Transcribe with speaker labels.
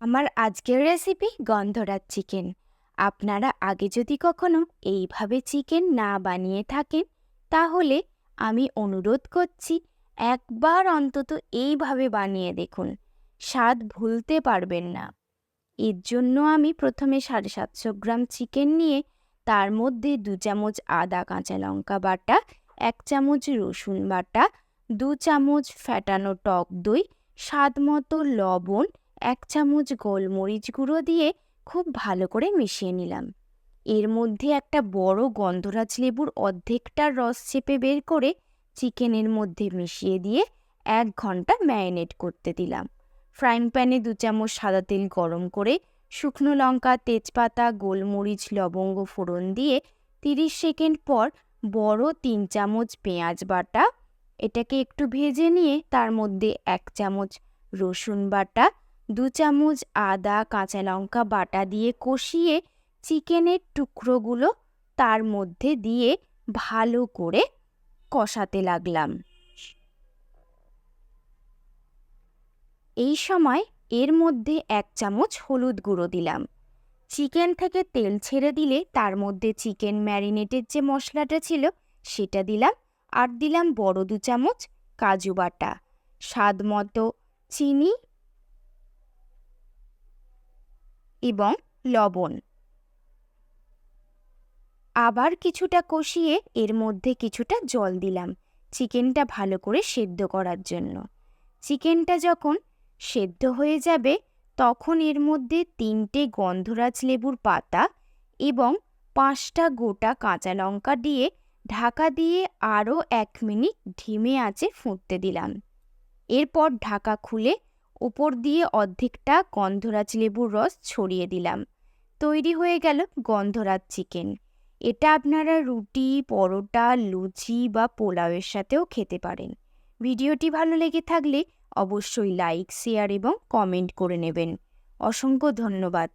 Speaker 1: আমার আজকের রেসিপি গন্ধরাজ চিকেন। আপনারা আগে যদি কখনো এইভাবে চিকেন না বানিয়ে থাকেন, তাহলে আমি অনুরোধ করছি একবার অন্তত এইভাবে বানিয়ে দেখুন। স্বাদ ভুলতে পারবেন না। এর জন্য আমি প্রথমে 750 গ্রাম চিকেন নিয়ে তার মধ্যে 2 চামচ আদা কাঁচা লঙ্কা বাটা, 1 চামচ রসুন বাটা, 2 চামচ ফ্যাটানো টক দই, স্বাদ মতো লবণ, 1 চামচ গোলমরিচ গুঁড়ো দিয়ে খুব ভালো করে মিশিয়ে নিলাম। এর মধ্যে একটা বড় গন্ধরাজ লেবুর অর্ধেকটার রস চেপে বের করে চিকেনের মধ্যে মিশিয়ে দিয়ে 1 ঘন্টা ম্যারিনেট করতে দিলাম। ফ্রাইং প্যানে 2 চামচ সাদা তেল গরম করে শুকনো লঙ্কা, তেজপাতা, গোলমরিচ, লবঙ্গ ফোড়ন দিয়ে 30 সেকেন্ড পর বড় 3 চামচ পেঁয়াজ বাটা, এটাকে একটু ভেজে নিয়ে তার মধ্যে 1 চামচ রসুন বাটা, 2 চামচ আদা কাঁচা লঙ্কা বাটা দিয়ে কষিয়ে চিকেনের টুকরোগুলো তার মধ্যে দিয়ে ভালো করে কষাতে লাগলাম। এই সময় এর মধ্যে 1 চামচ হলুদ গুঁড়ো দিলাম। চিকেন থেকে তেল ছেড়ে দিলে তার মধ্যে চিকেন ম্যারিনেটের যে মশলাটা ছিল সেটা দিলাম, আর দিলাম বড় 2 চামচ কাজু বাটা, স্বাদ মতো চিনি এবং লবণ। আবার কিছুটা কষিয়ে এর মধ্যে কিছুটা জল দিলাম চিকেনটা ভালো করে সেদ্ধ করার জন্য। চিকেনটা যখন সেদ্ধ হয়ে যাবে তখন এর মধ্যে 3টে গন্ধরাজ লেবুর পাতা এবং 5টা গোটা কাঁচা লঙ্কা দিয়ে ঢাকা দিয়ে আরও 1 মিনিট ধিমে আঁচে ফুটতে দিলাম। এরপর ঢাকা খুলে উপর দিয়ে অর্ধেকটা গন্ধরাজ লেবুর রস ছড়িয়ে দিলাম। তৈরি হয়ে গেল গন্ধরাজ চিকেন। এটা আপনারা রুটি, পরোটা, লুচি বা পোলাওয়ের সাথেও খেতে পারেন। ভিডিওটি ভালো লেগে থাকলে অবশ্যই লাইক, শেয়ার এবং কমেন্ট করে নেবেন। অসংখ্য ধন্যবাদ।